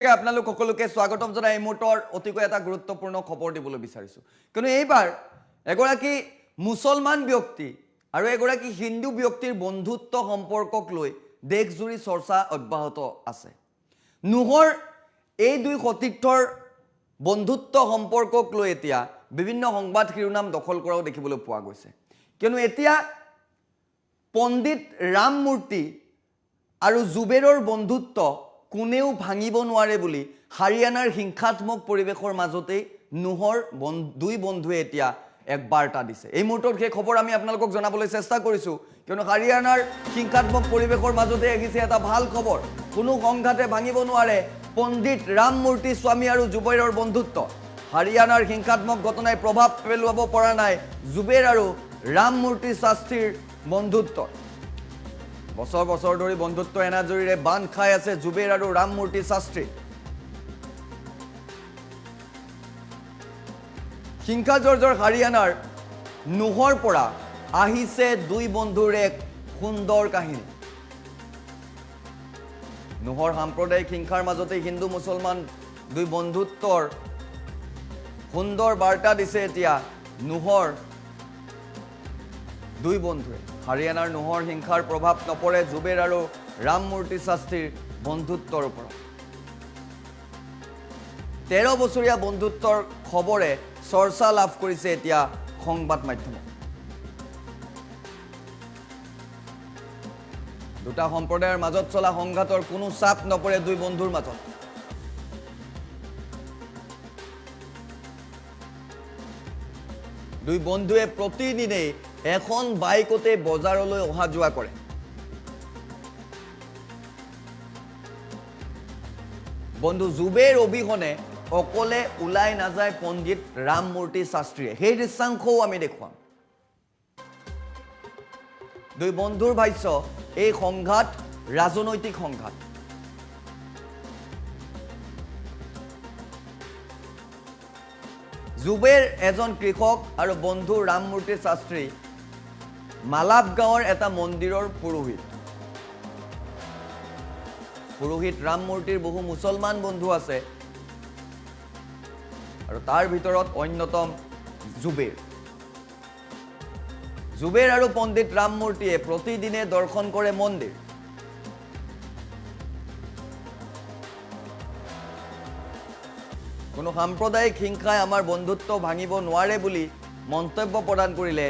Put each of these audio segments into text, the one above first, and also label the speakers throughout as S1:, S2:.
S1: আপোনালোক সকলোকে স্বাগতম জনাই এই মুহূৰ্তৰ অতিকৈ এটা গুৰুত্বপূৰ্ণ খবৰ দিবলৈ বিচাৰিছোঁ কিয়নো এইবাৰ এগৰাকী মুছলমান ব্যক্তি আৰু এগৰাকী হিন্দু ব্যক্তিৰ বন্ধুত্ব সম্পৰ্কক লৈ দেশজুৰি চৰ্চা অব্যাহত আছে নুহৰ এই দুই সতীৰ্থৰ বন্ধুত্ব সম্পৰ্কক লৈ এতিয়া বিভিন্ন সংবাদ শিৰোনাম দখল কৰাও দেখিবলৈ পোৱা গৈছে কিয়নো এতিয়া পণ্ডিত ৰাম মূৰ্তি আৰু জুবেৰৰ বন্ধুত্ব কোনেও ভাঙিব নোৱাৰে বুলি হাৰিয়ানাৰ হিংসাত্মক পৰিৱেশৰ মাজতেই নুহৰ দুই বন্ধুৱে এতিয়া এক বাৰ্তা দিছে এই মুহূৰ্তত সেই খবৰ আমি আপোনালোকক জনাবলৈ চেষ্টা কৰিছোঁ কিয়নো হাৰিয়ানাৰ হিংসাত্মক পৰিৱেশৰ মাজতে আহিছে এটা ভাল খবৰ কোনো সংঘাতে ভাঙিব নোৱাৰে পণ্ডিত ৰাম মূৰ্তি স্বামী আৰু জুবেৰৰ বন্ধুত্ব হাৰিয়ানাৰ হিংসাত্মক ঘটনাই প্ৰভাৱ পেলাব পৰা নাই জুবেৰ আৰু ৰাম মূৰ্তি শাস্ত্ৰীৰ বন্ধুত্ব বছৰ বছৰ ধৰি বন্ধুত্ব এনাজৰিৰে বান খাই আছে জুবেৰ আৰু ৰাম মূৰ্তি শাস্ত্ৰী হিংসাজৰ্জৰ হাৰিয়ানাৰ নুহৰ পৰা আহিছে দুই বন্ধুৰ এক সুন্দৰ কাহিনী নুহৰ সাম্প্ৰদায়িক হিংসাৰ মাজতে হিন্দু মুছলমান দুই বন্ধুত্বৰ সুন্দৰ বাৰ্তা দিছে এতিয়া নুহৰ দুই বন্ধুৱে হাৰিয়ানাৰ নুহৰ হিংসাৰ প্ৰভাৱ নপৰে জুবেৰ আৰু ৰাম মূৰ্তি শাস্ত্ৰীৰ বন্ধুত্বৰ ওপৰত 13 বছৰীয়া বন্ধুত্বৰ খবৰে চৰ্চা লাভ কৰিছে এতিয়া সংবাদ মাধ্যমত দুটা সম্প্ৰদায়ৰ মাজত চলা সংঘাতৰ কোনো চাপ নপৰে দুই বন্ধুৰ মাজত দুই বন্ধুৱে প্ৰতিদিনে এখন বাইকতে বজাৰলৈ অহা যোৱা কৰে বন্ধু জুবেৰ অবিহনে অকলে ওলাই নাযায় পণ্ডিত ৰাম মূৰ্তি শাস্ত্ৰীয়ে সেই দৃশ্যাংশও আমি দেখুৱাম দুই বন্ধুৰ ভাষ্য এই সংঘাত ৰাজনৈতিক সংঘাত জুবেৰ এজন কৃষক আৰু বন্ধু ৰাম মূৰ্তি শাস্ত্ৰী মালাব গাঁৱৰ এটা মন্দিৰৰ পুৰোহিত ৰাম মূৰ্তিৰ বহু মুছলমান বন্ধু আছে আৰু তাৰ ভিতৰত অন্যতম জুবেৰ আৰু পণ্ডিত ৰাম মূৰ্তিয়ে প্ৰতিদিনে দৰ্শন কৰে মন্দিৰ কোনো সাম্প্ৰদায়িক হিংসাই আমাৰ বন্ধুত্ব ভাঙিব নোৱাৰে বুলি মন্তব্য প্ৰদান কৰিলে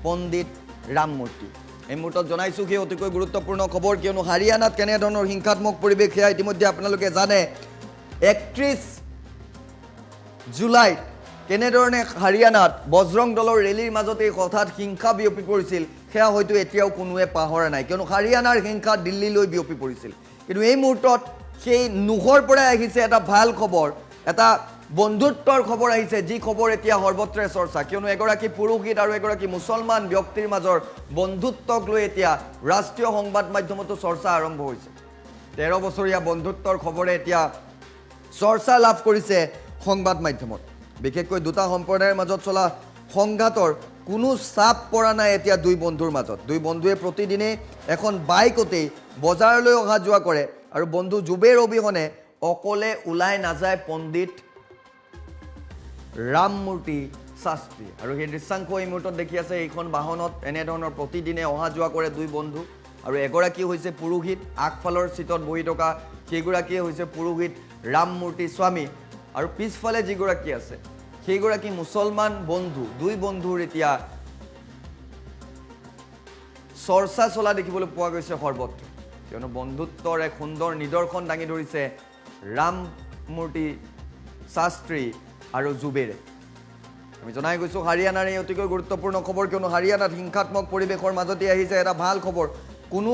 S1: পণ্ডিত ৰাম মূৰ্তি এই মুহূৰ্তত জনাইছোঁ কি অতিকৈ গুৰুত্বপূৰ্ণ খবৰ কিয়নো হাৰিয়ানাত কেনেধৰণৰ হিংসাত্মক পৰিৱেশ সেয়া ইতিমধ্যে আপোনালোকে জানে 31 জুলাইত কেনেধৰণে হাৰিয়ানাত বজৰং দলৰ ৰেলীৰ মাজতে হঠাৎ হিংসা বিয়পি পৰিছিল সেয়া হয়তো এতিয়াও কোনোৱে পাহৰা নাই কিয়নো হাৰিয়ানাৰ হিংসা দিল্লীলৈ বিয়পি পৰিছিল কিন্তু এই মুহূৰ্তত সেই নুহৰ পৰাই আহিছে এটা ভাল খবৰ এটা বন্ধুত্বৰ খবৰ আহিছে যি খবৰ এতিয়া সৰ্বত্ৰে চৰ্চা কিয়নো এগৰাকী পুৰোহিত আৰু এগৰাকী মুছলমান ব্যক্তিৰ মাজৰ বন্ধুত্বক লৈ এতিয়া ৰাষ্ট্ৰীয় সংবাদ মাধ্যমতো চৰ্চা আৰম্ভ হৈছে 13 বছৰীয়া বন্ধুত্বৰ খবৰে এতিয়া চৰ্চা লাভ কৰিছে সংবাদ মাধ্যমত বিশেষকৈ দুটা সম্প্ৰদায়ৰ মাজত চলা সংঘাতৰ কোনো চাপ পৰা নাই এতিয়া দুই বন্ধুৰ মাজত দুই বন্ধুৱে প্ৰতিদিনে এখন বাইকতেই বজাৰলৈ অহা যোৱা কৰে আৰু বন্ধু জুবেৰ অবিহনে অকলে ওলাই নাযায় পণ্ডিত ৰাম মূৰ্তি শাস্ত্ৰী আৰু সেই দৃশ্যাংশ এই মুহূৰ্তত দেখি আছে এইখন বাহনত এনেধৰণৰ প্ৰতিদিনে অহা যোৱা কৰে দুই বন্ধু আৰু এগৰাকী হৈছে পুৰোহিত আগফালৰ চিটত বহি থকা সেইগৰাকীয়ে হৈছে পুৰোহিত ৰাম মূৰ্তি স্বামী আৰু পিছফালে যিগৰাকী আছে সেইগৰাকী মুছলমান বন্ধু দুই বন্ধুৰ এতিয়া চৰ্চা চলা দেখিবলৈ পোৱা গৈছে সৰ্বত্ৰ কিয়নো বন্ধুত্বৰ এক সুন্দৰ নিদৰ্শন দাঙি ধৰিছে ৰাম মূৰ্তি শাস্ত্ৰী আৰু জুবেৰে আমি জনাই গৈছোঁ হাৰিয়ানাৰ এই অতিকৈ গুৰুত্বপূৰ্ণ খবৰ কিয়নো হাৰিয়ানাত হিংসাত্মক পৰিৱেশৰ মাজতে আহিছে এটা ভাল খবৰ কোনো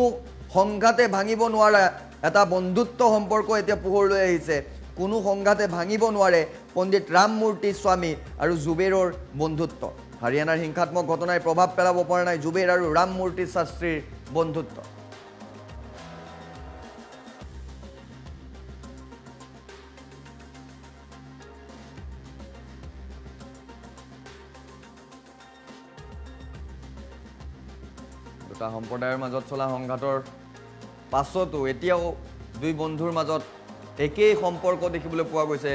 S1: সংঘাতে ভাঙিব নোৱাৰা এটা বন্ধুত্ব সম্পৰ্ক এতিয়া পোহৰলৈ আহিছে কোনো সংঘাতে ভাঙিব নোৱাৰে পণ্ডিত ৰাম মূৰ্তি স্বামী আৰু জুবেৰৰ বন্ধুত্ব হাৰিয়ানাৰ হিংসাত্মক ঘটনাই প্ৰভাৱ পেলাব পৰা নাই জুবেৰ আৰু ৰাম মূৰ্তি শাস্ত্ৰীৰ বন্ধুত্ব দুটা সম্প্ৰদায়ৰ মাজত চলা সংঘাতৰ পাছতো এতিয়াও দুই বন্ধুৰ মাজত একেই সম্পৰ্ক দেখিবলৈ পোৱা গৈছে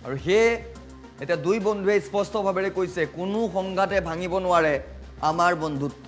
S1: আৰু সেয়ে এতিয়া দুই বন্ধুৱে স্পষ্টভাৱে কৈছে কোনো সংঘাতে ভাঙিব নোৱাৰে আমাৰ বন্ধুত্ব